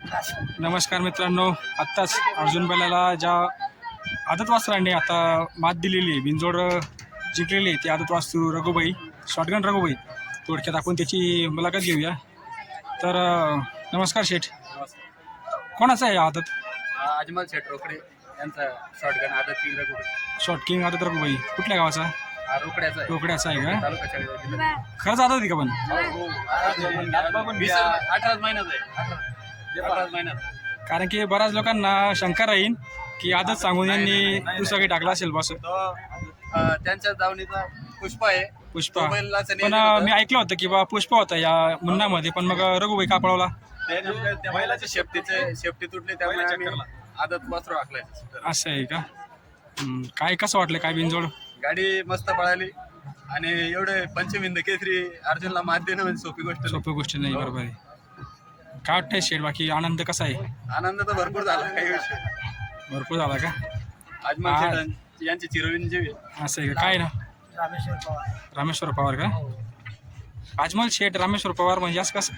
नमस्कार मित्रांनो, आत्ताच अर्जुन बैलाला ज्या आदत वासरांनी आता मात दिलेली बिनजोड जिंकलेली ती आदत वासरू रघुबाई शॉटगन रघुबाई, थोडक्यात आपण त्याची मुलाखत घेऊया. तर नमस्कार शेठ, कोणाचा आहे आदत? अजमल शेठ रोकडे यांचा शॉटगन आदत किंग रघुबाई. शॉर्ट किंग आदत रघुबाई कुठल्या गावाचा? रोकड्याचा आहे. रोकड्याचा आहे का? तालुक्याच्या जिल्ह्यात. खरंच आदत आहे का पण? 18 महिन्याचा आहे. 18 महिन्याचा. कारण की बऱ्याच लोकांना शंका राहील की आदत सांगून यांनी दुसरा काही टाकला असेल बस. त्यांच्या दावणीचा पुष्पा आहे. पुष्पा तो बैलाचं पण नियोजन होतं. मी ऐकलं होतं की बा पुष्पा होता या मुन्नामध्ये, पण मग रघुबाई का पळवला? त्या बैलाच्या शेपटी तुटली त्यामुळे आम्ही आदत वासरू हाकलायचं. असं आहे का? काय कसं वाटलं काय बिनजोड? गाडी मस्त पळाली आणि एवढे पंचमिंद केसरी अर्जुनला मात देणं म्हणजे सोपी गोष्ट नाही. सोपी गोष्ट नाही. बरोबर आहे. काय वाटतंय शेठ, बाकी आनंद कसा आहे? आनंद तर भरपूर झाला. काही विषय भरपूर झाला का? अजमल शेठ यांचे चिरंजीवी आहे. असं आहे का? काय ना रामेश्वर पवार का? अजमल शेठ रामेश्वर पवार म्हणजे असं कसं?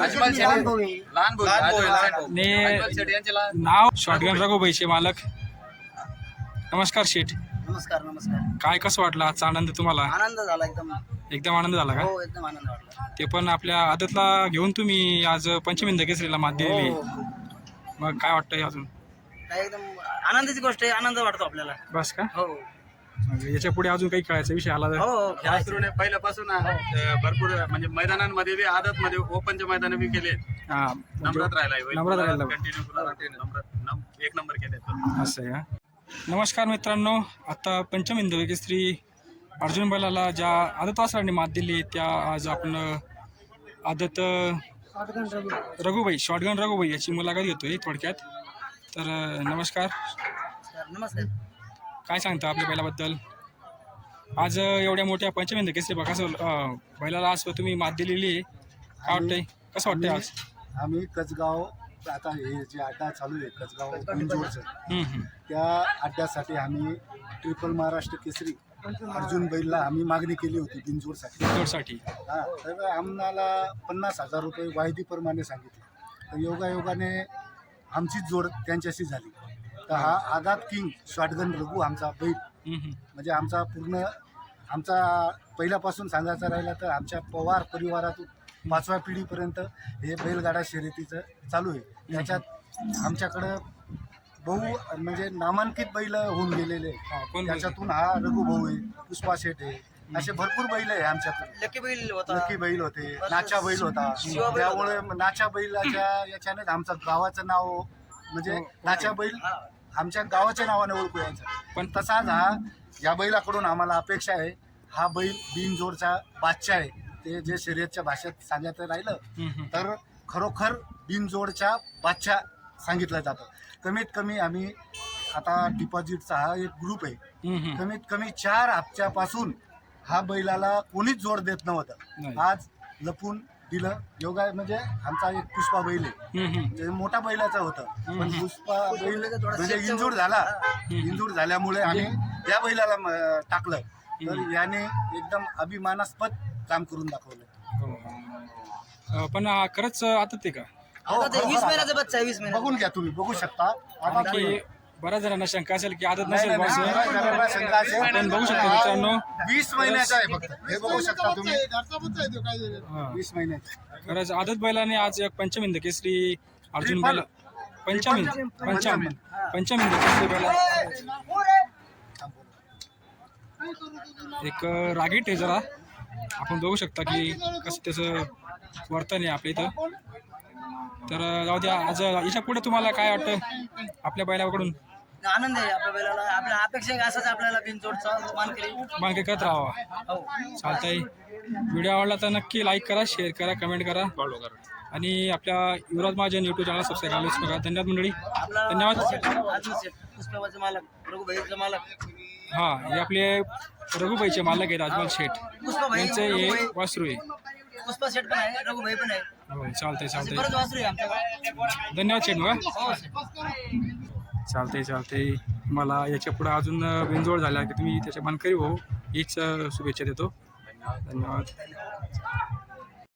अजमल शेठ लहान भाऊ ने अजमल शेठ यांचे लहान नाव शॉटगन रघुबाईचे मालक. नमस्कार शेठ, नमस्कार नमस्कार. काय कसं वाटलं आजचा आनंद तुम्हाला? आनंद झाला एकदम. एकदम आनंद झाला का? हो एकदम आनंद वाटला. ते पण आपल्या आदतला घेऊन तुम्ही आज पंचमिंद केसरीला मात दिलेली, हो. मग काय वाटतंय अजून? काय एकदम आनंदाची गोष्ट आहे. आनंद वाटतो आपल्याला. बस का? हो मग याच्या पुढे अजून काही कळायचा विषय आला तर? हो हो खेळायचं. वासरूने पहिल्यापासून भरपूर म्हणजे मैदानांमध्ये बी आदत मध्ये ओपनच्या मैदान बी केले. हा, म्हणजे नम्रात राहिला नम्रात राहिला. कंटिन्यू एक नंबर केले. असं आहे का? नमस्कार मित्रांनो, आता पंचमिंद केसरी अर्जुन बैलाला ज्या आदत वासरांनी मात दिली त्या आज आपण आदत रघुबाई शॉटगन रघुबाई याची मुलाखत घेतोय थोडक्यात. तर नमस्कार, नमस्कार. काय सांगता आपल्या बैलाबद्दल? आज एवढ्या मोठ्या पंचमिंद केसरी बघा बैलाला आज तुम्ही मात दिलेली आहे, काय वाटतंय? कसं वाटतंय आज? आम्ही कसगाव, आता हे जे अड्डा चालू आहे कसगाव बिनजोडचं, हम्म. त्या अड्ड्यासाठी आम्ही ट्रिपल महाराष्ट्र केसरी अर्जुन बैलला आम्ही मागणी केली होती बिनजोडसाठी. बिनजोडसाठी हां, तर आम्हाला 50,000 रुपये वायदीप्रमाणे सांगितले. तर योगायोगाने आमचीच जोड त्यांच्याशी झाली. तर हा आगात किंग शॉटगन रघु आमचा बैल, म्हणजे आमचा पूर्ण आमचा पहिल्यापासून सांगायचं राहिला तर आमच्या पवार परिवारातून 5व्या पिढीपर्यंत हे बैलगाडा शर्यतीचं चालू आहे. त्याच्यात आमच्याकडं बहु म्हणजे नामांकित बैल होऊन गेलेले हा, कोण त्याच्यातून हा रघु भाऊ आहे, पुष्पा शेठ आहे, असे भरपूर बैल आहे आमच्याकडे. लकी बैल होता. लकी बैल होते, नाचा बैल होता. शिवा बैल त्यामुळे नाचा बैलाच्या याच्यानेच आमचं गावाचं नाव म्हणजे नाचा बैल आमच्या गावाच्या नावाने ओळखू यायचं. पण तसाच हा या बैलाकडून आम्हाला अपेक्षा आहे, हा बैल बिनजोडचा बादशाह आहे. ते जे शर्यतच्या भाषेत सांगायचं राहिलं तर खरोखर बिनजोडच्या बादशाह सांगितलं जातं. कमीत कमी आम्ही आता डिपॉझिटचा हा एक ग्रुप आहे, कमीत कमी 4 हप्त्यापासून हा बैलाला कोणीच जोड देत नाही. नव्हतं. आज लपून दिलं. योगा म्हणजे आमचा एक पुष्पा बैल आहे, जे मोठा बैलाचा होतं, पण पुष्पा बैल म्हणजे इंजूर झाला. इंजूर झाल्यामुळे आम्ही त्या बैलाला टाकलं. तर याने एकदम अभिमानास्पद काम करून दाखवलं. पण खरंच आता ते का? हो, आता ते 20 महिन्याचा बच्चा आहे. 20 महिन्याचा. बघून घ्या, तुम्ही बघू शकता. कारण की बऱ्याच जणांना शंका असेल की आदत नाही, नसेल नाही, बस, नाही, जरा शंका असेल. पण बघू शकता मित्रांनो, 20 महिन्याचा आहे फक्त. हे बघू शकता तुम्ही, हा. 20 महिन्याचा. खरंच आदत बैलाने आज एक पंचमिंद केसरी अर्जुन बैल पंचमिंद केसरी बैला एक रागीट आहे जरा. आपण बघू शकता की कसं त्याचं वर्तन आहे आपल्या इथं. तर जाऊ द्या, आज याच्या पुढे तुम्हाला काय वाटतं आपल्या बैलाकडून? आनंद आहे आपल्या बैलाला. आपल्या अपेक्षा आहे असंच आपल्याला बिनजोडचा मागे करत राहावा. हो चालतंय. व्हिडिओ आवडला तर नक्की लाईक करा, शेअर करा, कमेंट करा आणि आपल्या युवराज महाजन यूट्यूब चॅनल सबस्क्राईब करायला बघा. धन्यवाद मंडळी. धन्यवाद. पुष्पाचे मालक रघुभाईचे मालक. हां, हे आपले रघुबाईचे मालक आहेत अजमल शेठ. पुष्पाभाई यांचे हे वासरू आहे. पुष्पा शेठ पण आहे, रघुभाई पण आहे. हो, चालतंय. बरंच वासरू आहे आमच्याकडे. धन्यवाद शेठ. मग हो शेठ. चालतंय. मला याच्या पुढे अजून बिनजोड झाला की तुम्ही त्याच्या मानकरी हो हीच शुभेच्छा देतो. धन्यवाद.